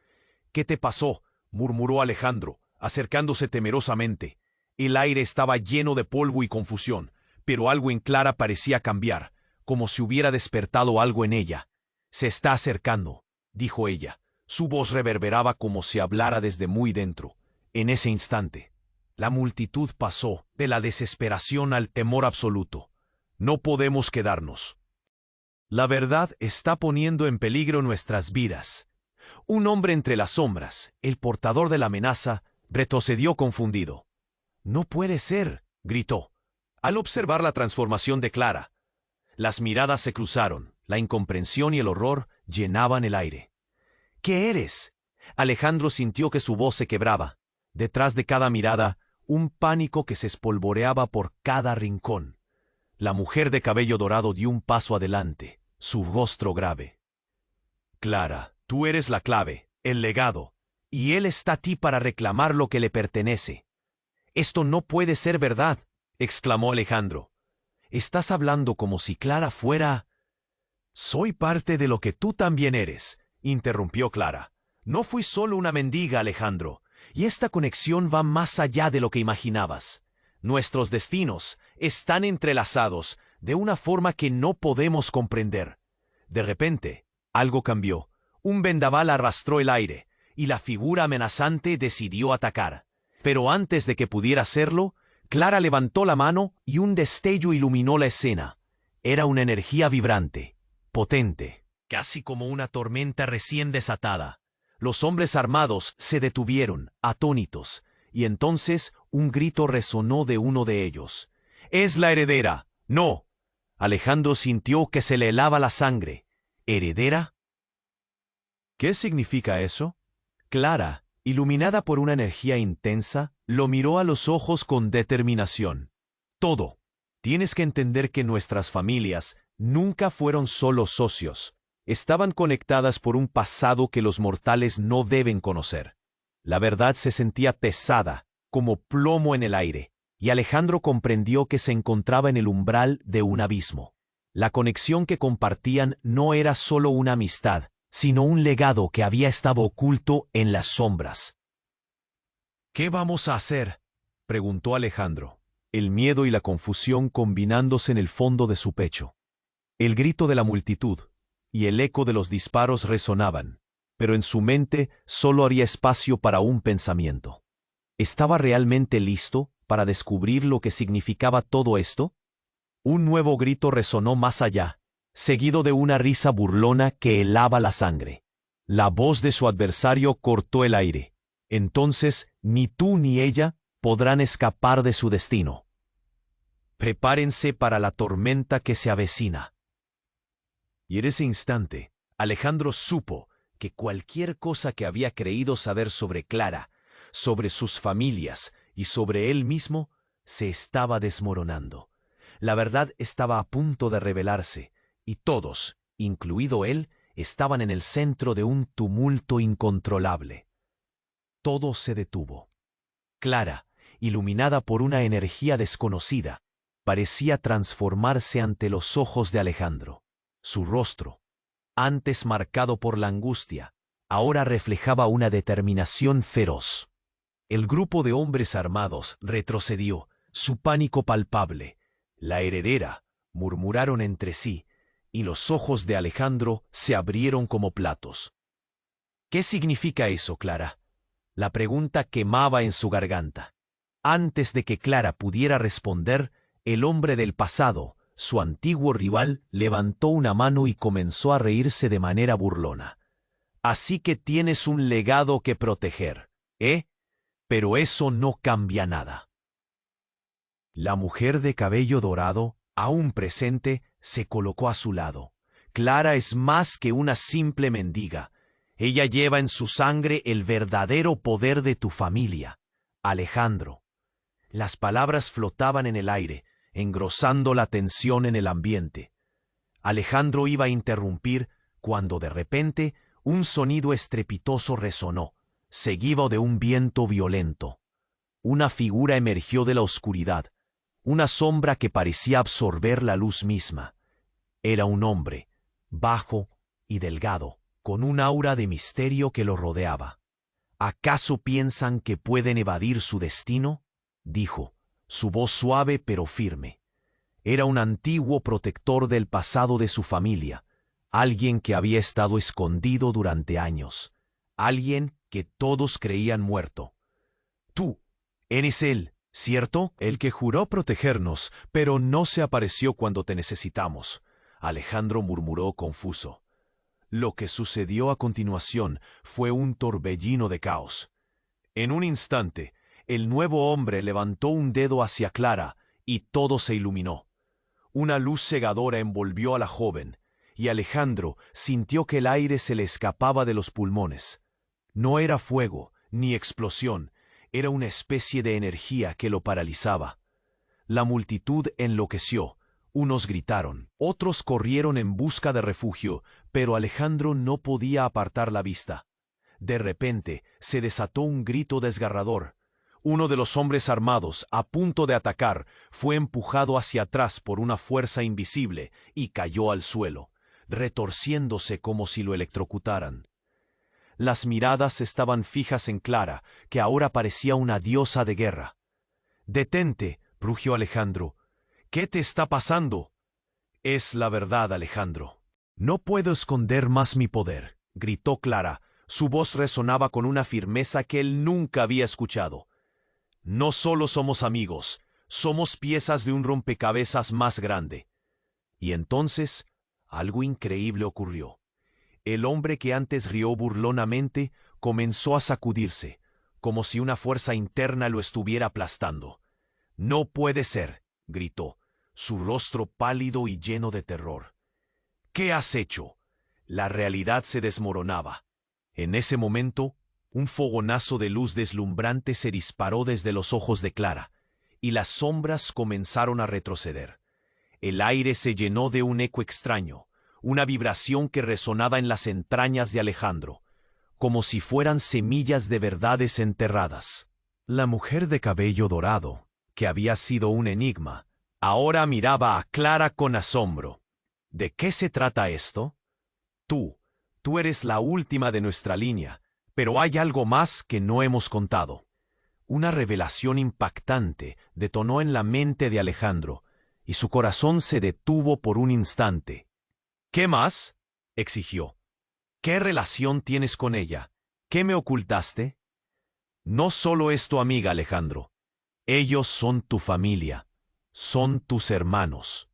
«¿Qué te pasó?», murmuró Alejandro, acercándose temerosamente. El aire estaba lleno de polvo y confusión, pero algo en Clara parecía cambiar, como si hubiera despertado algo en ella. «Se está acercando», dijo ella. Su voz reverberaba como si hablara desde muy dentro. En ese instante, la multitud pasó de la desesperación al temor absoluto. «No podemos quedarnos. La verdad está poniendo en peligro nuestras vidas». Un hombre entre las sombras, el portador de la amenaza, retrocedió confundido. «No puede ser», gritó, al observar la transformación de Clara. Las miradas se cruzaron, la incomprensión y el horror llenaban el aire. «¿Qué eres?». Alejandro sintió que su voz se quebraba. Detrás de cada mirada, un pánico que se espolvoreaba por cada rincón. La mujer de cabello dorado dio un paso adelante, su rostro grave. «Clara, tú eres la clave, el legado, y él está a ti para reclamar lo que le pertenece». «Esto no puede ser verdad», exclamó Alejandro. «Estás hablando como si Clara fuera...». «Soy parte de lo que tú también eres», interrumpió Clara. «No fui solo una mendiga, Alejandro, y esta conexión va más allá de lo que imaginabas. Nuestros destinos están entrelazados de una forma que no podemos comprender». De repente, algo cambió. Un vendaval arrastró el aire, y la figura amenazante decidió atacar. Pero antes de que pudiera hacerlo, Clara levantó la mano y un destello iluminó la escena. Era una energía vibrante, potente, casi como una tormenta recién desatada. Los hombres armados se detuvieron, atónitos, y entonces un grito resonó de uno de ellos. «¡Es la heredera! ¡No!». Alejandro sintió que se le helaba la sangre. ¿Heredera? ¿Qué significa eso? Clara, iluminada por una energía intensa, lo miró a los ojos con determinación. «Todo. Tienes que entender que nuestras familias nunca fueron solo socios. Estaban conectadas por un pasado que los mortales no deben conocer». La verdad se sentía pesada, como plomo en el aire, y Alejandro comprendió que se encontraba en el umbral de un abismo. La conexión que compartían no era solo una amistad, sino un legado que había estado oculto en las sombras. «¿Qué vamos a hacer?», preguntó Alejandro, el miedo y la confusión combinándose en el fondo de su pecho. El grito de la multitud y el eco de los disparos resonaban, pero en su mente solo había espacio para un pensamiento. ¿Estaba realmente listo para descubrir lo que significaba todo esto? Un nuevo grito resonó más allá, seguido de una risa burlona que helaba la sangre. La voz de su adversario cortó el aire. «Entonces, ni tú ni ella podrán escapar de su destino. Prepárense para la tormenta que se avecina». Y en ese instante, Alejandro supo que cualquier cosa que había creído saber sobre Clara, sobre sus familias y sobre él mismo, se estaba desmoronando. La verdad estaba a punto de revelarse, y todos, incluido él, estaban en el centro de un tumulto incontrolable. Todo se detuvo. Clara, iluminada por una energía desconocida, parecía transformarse ante los ojos de Alejandro. Su rostro, antes marcado por la angustia, ahora reflejaba una determinación feroz. El grupo de hombres armados retrocedió, su pánico palpable. «La heredera», murmuraron entre sí, y los ojos de Alejandro se abrieron como platos. «¿Qué significa eso, Clara?». La pregunta quemaba en su garganta. Antes de que Clara pudiera responder, el hombre del pasado, su antiguo rival, levantó una mano y comenzó a reírse de manera burlona. «Así que tienes un legado que proteger, ¿eh? Pero eso no cambia nada». La mujer de cabello dorado, aún presente, se colocó a su lado. «Clara es más que una simple mendiga. Ella lleva en su sangre el verdadero poder de tu familia, Alejandro». Las palabras flotaban en el aire, engrosando la tensión en el ambiente. Alejandro iba a interrumpir cuando de repente un sonido estrepitoso resonó, seguido de un viento violento. Una figura emergió de la oscuridad, una sombra que parecía absorber la luz misma. Era un hombre, bajo y delgado, con un aura de misterio que lo rodeaba. ¿Acaso piensan que pueden evadir su destino? dijo, su voz suave pero firme. Era un antiguo protector del pasado de su familia, alguien que había estado escondido durante años, alguien que todos creían muerto. Tú, eres él, ¿cierto? El que juró protegernos, pero no se apareció cuando te necesitamos, Alejandro murmuró confuso. Lo que sucedió a continuación fue un torbellino de caos. En un instante, el nuevo hombre levantó un dedo hacia Clara y todo se iluminó. Una luz cegadora envolvió a la joven, y Alejandro sintió que el aire se le escapaba de los pulmones. No era fuego, ni explosión, era una especie de energía que lo paralizaba. La multitud enloqueció. Unos gritaron, otros corrieron en busca de refugio, pero Alejandro no podía apartar la vista. De repente se desató un grito desgarrador. Uno de los hombres armados, a punto de atacar, fue empujado hacia atrás por una fuerza invisible y cayó al suelo, retorciéndose como si lo electrocutaran. Las miradas estaban fijas en Clara, que ahora parecía una diosa de guerra. «¡Detente!», rugió Alejandro. «¿Qué te está pasando?» «Es la verdad, Alejandro. No puedo esconder más mi poder», gritó Clara. Su voz resonaba con una firmeza que él nunca había escuchado. «No solo somos amigos, somos piezas de un rompecabezas más grande». Y entonces, algo increíble ocurrió. El hombre que antes rió burlonamente comenzó a sacudirse, como si una fuerza interna lo estuviera aplastando. «No puede ser», gritó, su rostro pálido y lleno de terror. «¿Qué has hecho?». La realidad se desmoronaba. En ese momento, un fogonazo de luz deslumbrante se disparó desde los ojos de Clara, y las sombras comenzaron a retroceder. El aire se llenó de un eco extraño, una vibración que resonaba en las entrañas de Alejandro, como si fueran semillas de verdades enterradas. La mujer de cabello dorado, que había sido un enigma, ahora miraba a Clara con asombro. «¿De qué se trata esto?» Tú eres la última de nuestra línea, pero hay algo más que no hemos contado». Una revelación impactante detonó en la mente de Alejandro, y su corazón se detuvo por un instante. «¿Qué más?», exigió. «¿Qué relación tienes con ella? ¿Qué me ocultaste?» «No solo es tu amiga, Alejandro. Ellos son tu familia. Son tus hermanos».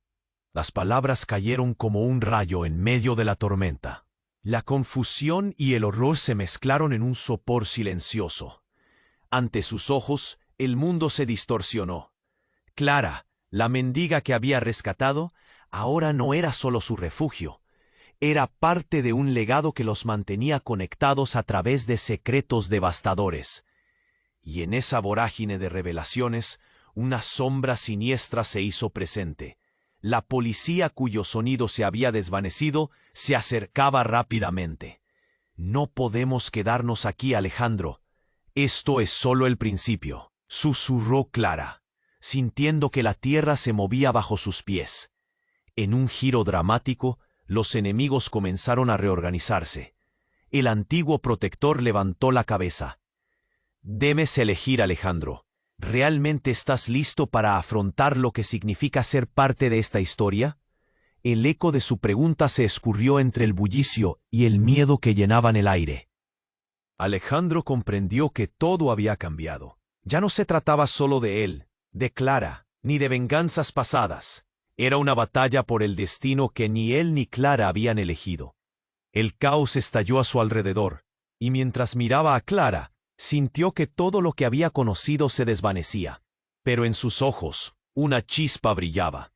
Las palabras cayeron como un rayo en medio de la tormenta. La confusión y el horror se mezclaron en un sopor silencioso. Ante sus ojos, el mundo se distorsionó. Clara, la mendiga que había rescatado, ahora no era solo su refugio. Era parte de un legado que los mantenía conectados a través de secretos devastadores. Y en esa vorágine de revelaciones, una sombra siniestra se hizo presente. La policía, cuyo sonido se había desvanecido, se acercaba rápidamente. «No podemos quedarnos aquí, Alejandro. Esto es solo el principio», susurró Clara, sintiendo que la tierra se movía bajo sus pies. En un giro dramático, los enemigos comenzaron a reorganizarse. El antiguo protector levantó la cabeza. «Debes elegir, Alejandro. ¿Realmente estás listo para afrontar lo que significa ser parte de esta historia?» El eco de su pregunta se escurrió entre el bullicio y el miedo que llenaban el aire. Alejandro comprendió que todo había cambiado. Ya no se trataba solo de él, de Clara, ni de venganzas pasadas. Era una batalla por el destino que ni él ni Clara habían elegido. El caos estalló a su alrededor, y mientras miraba a Clara, sintió que todo lo que había conocido se desvanecía. Pero en sus ojos, una chispa brillaba.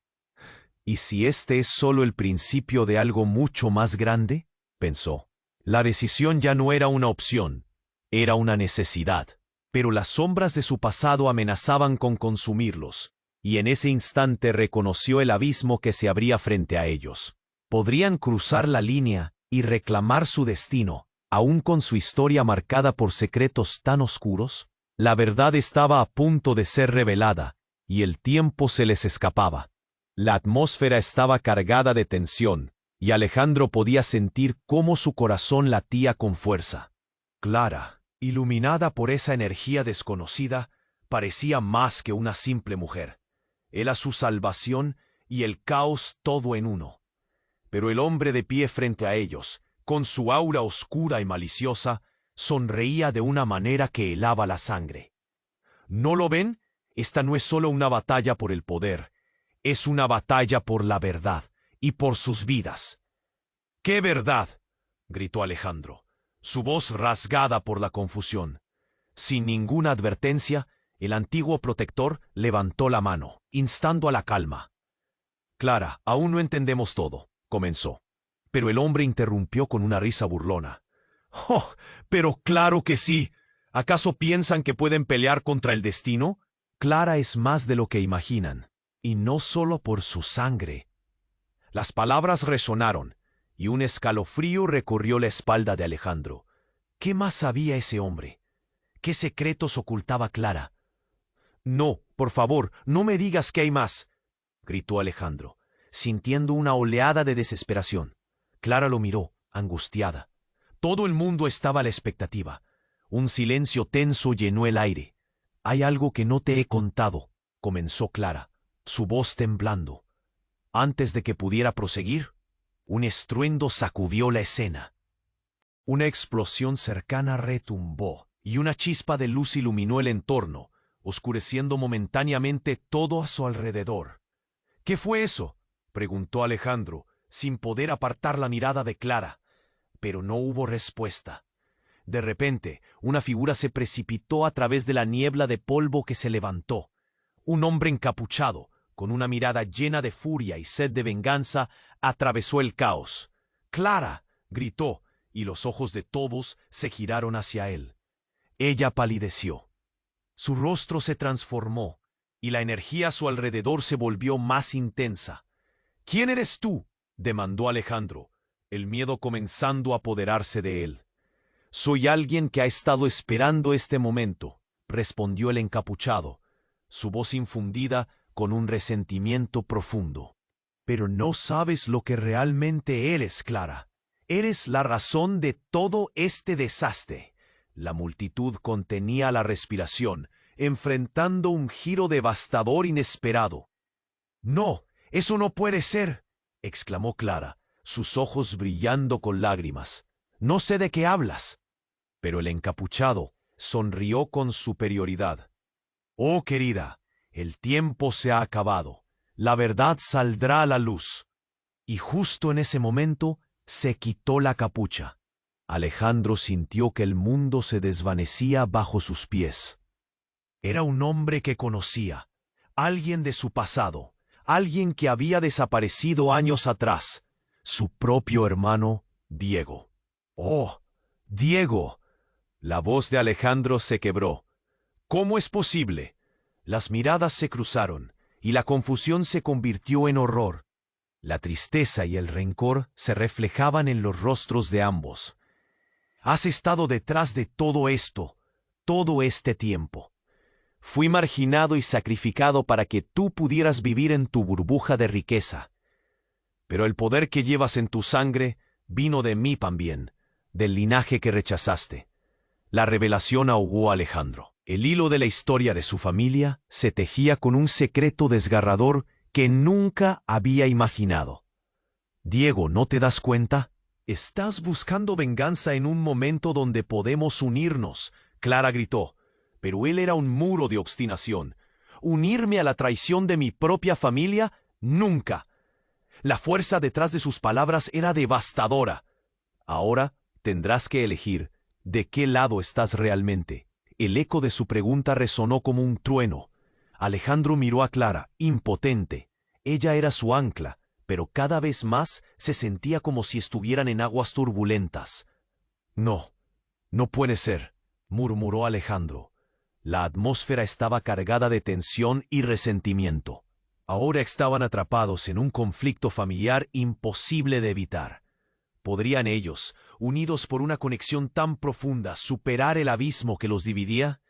«¿Y si este es solo el principio de algo mucho más grande?», pensó. La decisión ya no era una opción, era una necesidad. Pero las sombras de su pasado amenazaban con consumirlos, y en ese instante reconoció el abismo que se abría frente a ellos. Podrían cruzar la línea y reclamar su destino, aún con su historia marcada por secretos tan oscuros. La verdad estaba a punto de ser revelada, y el tiempo se les escapaba. La atmósfera estaba cargada de tensión, y Alejandro podía sentir cómo su corazón latía con fuerza. Clara, iluminada por esa energía desconocida, parecía más que una simple mujer. Era su salvación y el caos todo en uno. Pero el hombre de pie frente a ellos, con su aura oscura y maliciosa, sonreía de una manera que helaba la sangre. ¿No lo ven? Esta no es solo una batalla por el poder, es una batalla por la verdad y por sus vidas. ¿Qué verdad?, gritó Alejandro, su voz rasgada por la confusión. Sin ninguna advertencia, el antiguo protector levantó la mano, instando a la calma. Clara, aún no entendemos todo, comenzó. Pero el hombre interrumpió con una risa burlona. ¡Oh, pero claro que sí! ¿Acaso piensan que pueden pelear contra el destino? Clara es más de lo que imaginan, y no solo por su sangre. Las palabras resonaron, y un escalofrío recorrió la espalda de Alejandro. ¿Qué más sabía ese hombre? ¿Qué secretos ocultaba Clara? No, por favor, no me digas que hay más, gritó Alejandro, sintiendo una oleada de desesperación. Clara lo miró, angustiada. Todo el mundo estaba a la expectativa. Un silencio tenso llenó el aire. «Hay algo que no te he contado», comenzó Clara, su voz temblando. Antes de que pudiera proseguir, un estruendo sacudió la escena. Una explosión cercana retumbó, y una chispa de luz iluminó el entorno, oscureciendo momentáneamente todo a su alrededor. «¿Qué fue eso?», preguntó Alejandro, sin poder apartar la mirada de Clara. Pero no hubo respuesta. De repente, una figura se precipitó a través de la niebla de polvo que se levantó. Un hombre encapuchado, con una mirada llena de furia y sed de venganza, atravesó el caos. «¡Clara!», gritó, y los ojos de todos se giraron hacia él. Ella palideció. Su rostro se transformó, y la energía a su alrededor se volvió más intensa. «¿Quién eres tú?», demandó Alejandro, el miedo comenzando a apoderarse de él. «Soy alguien que ha estado esperando este momento», respondió el encapuchado, su voz infundida con un resentimiento profundo. «Pero no sabes lo que realmente eres, Clara. Eres la razón de todo este desastre». La multitud contenía la respiración, enfrentando un giro devastador inesperado. «No, eso no puede ser», exclamó Clara, sus ojos brillando con lágrimas. «No sé de qué hablas». Pero el encapuchado sonrió con superioridad. «Oh, querida, el tiempo se ha acabado. La verdad saldrá a la luz». Y justo en ese momento se quitó la capucha. Alejandro sintió que el mundo se desvanecía bajo sus pies. Era un hombre que conocía, alguien de su pasado, alguien que había desaparecido años atrás, su propio hermano Diego. «¡Oh, Diego!». La voz de Alejandro se quebró. «¿Cómo es posible?». Las miradas se cruzaron, y la confusión se convirtió en horror. La tristeza y el rencor se reflejaban en los rostros de ambos. «Has estado detrás de todo esto, todo este tiempo. Fui marginado y sacrificado para que tú pudieras vivir en tu burbuja de riqueza. Pero el poder que llevas en tu sangre vino de mí también, del linaje que rechazaste». La revelación ahogó a Alejandro. El hilo de la historia de su familia se tejía con un secreto desgarrador que nunca había imaginado. «Diego, ¿no te das cuenta? Estás buscando venganza en un momento donde podemos unirnos», Clara gritó. Pero él era un muro de obstinación. «¿Unirme a la traición de mi propia familia? ¡Nunca!». La fuerza detrás de sus palabras era devastadora. «Ahora tendrás que elegir de qué lado estás realmente». El eco de su pregunta resonó como un trueno. Alejandro miró a Clara, impotente. Ella era su ancla, pero cada vez más se sentía como si estuvieran en aguas turbulentas. «No, no puede ser», murmuró Alejandro. La atmósfera estaba cargada de tensión y resentimiento. Ahora estaban atrapados en un conflicto familiar imposible de evitar. ¿Podrían ellos, unidos por una conexión tan profunda, superar el abismo que los dividía?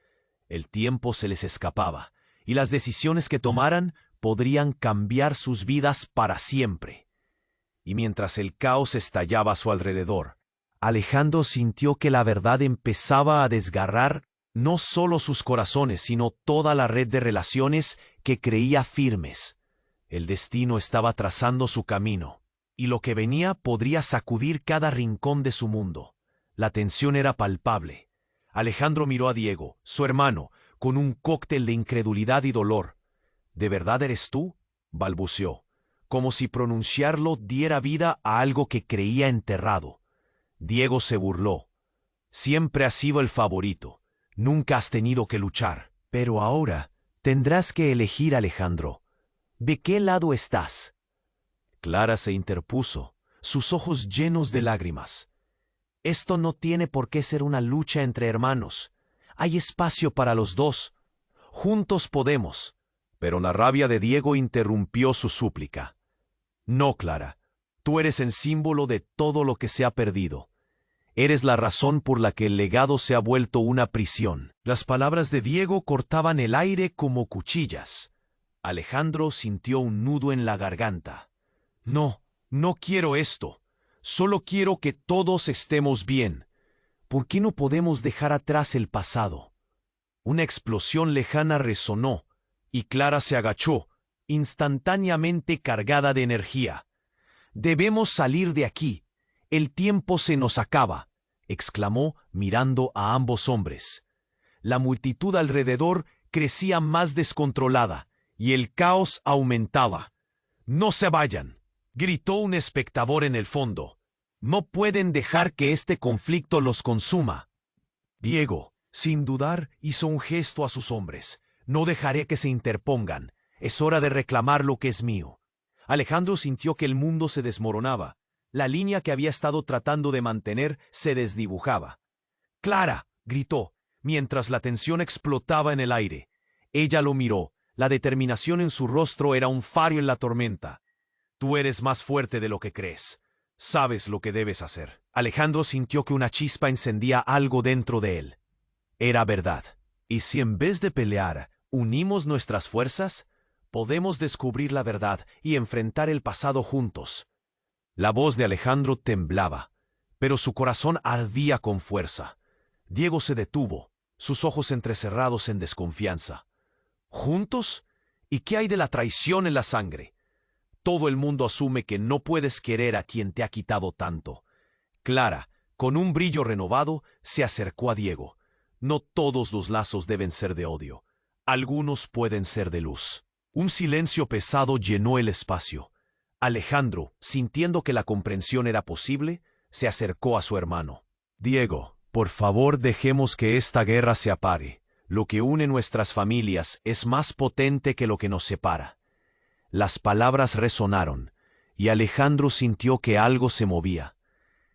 El tiempo se les escapaba, y las decisiones que tomaran podrían cambiar sus vidas para siempre. Y mientras el caos estallaba a su alrededor, Alejandro sintió que la verdad empezaba a desgarrar No solo sus corazones, sino toda la red de relaciones que creía firmes. El destino estaba trazando su camino, y lo que venía podría sacudir cada rincón de su mundo. La tensión era palpable. Alejandro miró a Diego, su hermano, con un cóctel de incredulidad y dolor. ¿De verdad eres tú?, balbuceó, como si pronunciarlo diera vida a algo que creía enterrado. Diego se burló. Siempre has sido el favorito. Nunca has tenido que luchar. Pero ahora tendrás que elegir, Alejandro. ¿De qué lado estás? Clara se interpuso, sus ojos llenos de lágrimas. Esto no tiene por qué ser una lucha entre hermanos. Hay espacio para los dos. Juntos podemos. Pero la rabia de Diego interrumpió su súplica. No, Clara. Tú eres el símbolo de todo lo que se ha perdido. Eres la razón por la que el legado se ha vuelto una prisión. Las palabras de Diego cortaban el aire como cuchillas. Alejandro sintió un nudo en la garganta. No, no quiero esto. Solo quiero que todos estemos bien. ¿Por qué no podemos dejar atrás el pasado? Una explosión lejana resonó, y Clara se agachó, instantáneamente cargada de energía. «Debemos salir de aquí. El tiempo se nos acaba», exclamó mirando a ambos hombres. La multitud alrededor crecía más descontrolada, y el caos aumentaba. «No se vayan», gritó un espectador en el fondo. «No pueden dejar que este conflicto los consuma». Diego, sin dudar, hizo un gesto a sus hombres. «No dejaré que se interpongan. Es hora de reclamar lo que es mío». Alejandro sintió que el mundo se desmoronaba. La línea que había estado tratando de mantener se desdibujaba. «¡Clara!», gritó, mientras la tensión explotaba en el aire. Ella lo miró. La determinación en su rostro era un faro en la tormenta. «Tú eres más fuerte de lo que crees. Sabes lo que debes hacer». Alejandro sintió que una chispa encendía algo dentro de él. Era verdad. ¿Y si en vez de pelear, unimos nuestras fuerzas? Podemos descubrir la verdad y enfrentar el pasado juntos. La voz de Alejandro temblaba, pero su corazón ardía con fuerza. Diego se detuvo, sus ojos entrecerrados en desconfianza. ¿Juntos? ¿Y qué hay de la traición en la sangre? Todo el mundo asume que no puedes querer a quien te ha quitado tanto. Clara, con un brillo renovado, se acercó a Diego. No todos los lazos deben ser de odio. Algunos pueden ser de luz. Un silencio pesado llenó el espacio. Alejandro, sintiendo que la comprensión era posible, se acercó a su hermano. «Diego, por favor dejemos que esta guerra se apare. Lo que une nuestras familias es más potente que lo que nos separa». Las palabras resonaron, y Alejandro sintió que algo se movía.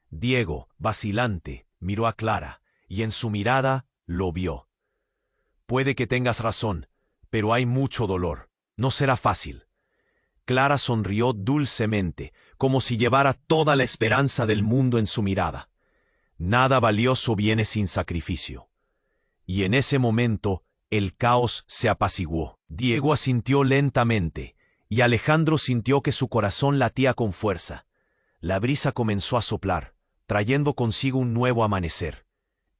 Diego, vacilante, miró a Clara, y en su mirada lo vio. «Puede que tengas razón, pero hay mucho dolor. No será fácil». Clara sonrió dulcemente, como si llevara toda la esperanza del mundo en su mirada. Nada valioso viene sin sacrificio. Y en ese momento, el caos se apaciguó. Diego asintió lentamente, y Alejandro sintió que su corazón latía con fuerza. La brisa comenzó a soplar, trayendo consigo un nuevo amanecer.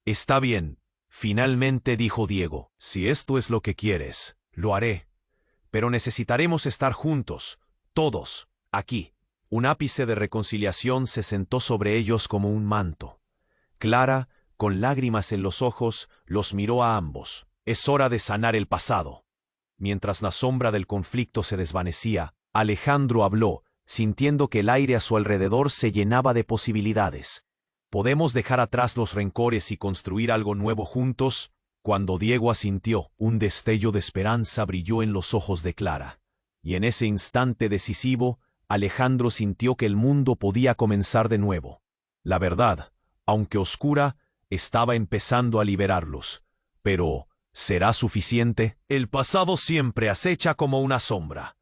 «Está bien», finalmente dijo Diego. «Si esto es lo que quieres, lo haré. Pero necesitaremos estar juntos, todos, aquí». Un ápice de reconciliación se sentó sobre ellos como un manto. Clara, con lágrimas en los ojos, los miró a ambos. «Es hora de sanar el pasado». Mientras la sombra del conflicto se desvanecía, Alejandro habló, sintiendo que el aire a su alrededor se llenaba de posibilidades. «¿Podemos dejar atrás los rencores y construir algo nuevo juntos?» Cuando Diego asintió, un destello de esperanza brilló en los ojos de Clara. Y en ese instante decisivo, Alejandro sintió que el mundo podía comenzar de nuevo. La verdad, aunque oscura, estaba empezando a liberarlos. Pero, ¿será suficiente? El pasado siempre acecha como una sombra.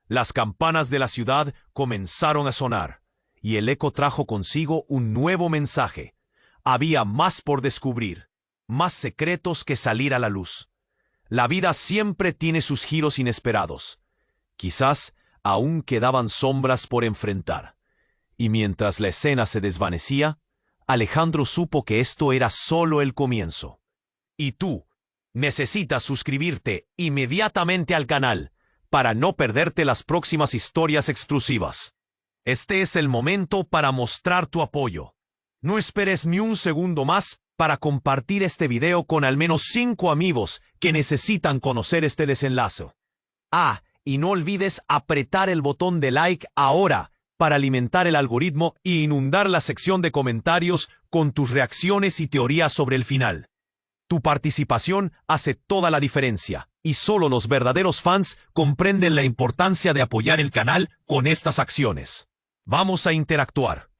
Las campanas de la ciudad comenzaron a sonar, y el eco trajo consigo un nuevo mensaje. Había más por descubrir. Más secretos que salir a la luz. La vida siempre tiene sus giros inesperados. Quizás aún quedaban sombras por enfrentar. Y mientras la escena se desvanecía, Alejandro supo que esto era solo el comienzo. Y tú, necesitas suscribirte inmediatamente al canal para no perderte las próximas historias exclusivas. Este es el momento para mostrar tu apoyo. No esperes ni un segundo más para compartir este video con al menos 5 amigos que necesitan conocer este desenlace. Y no olvides apretar el botón de like ahora para alimentar el algoritmo e inundar la sección de comentarios con tus reacciones y teorías sobre el final. Tu participación hace toda la diferencia y solo los verdaderos fans comprenden la importancia de apoyar el canal con estas acciones. Vamos a interactuar.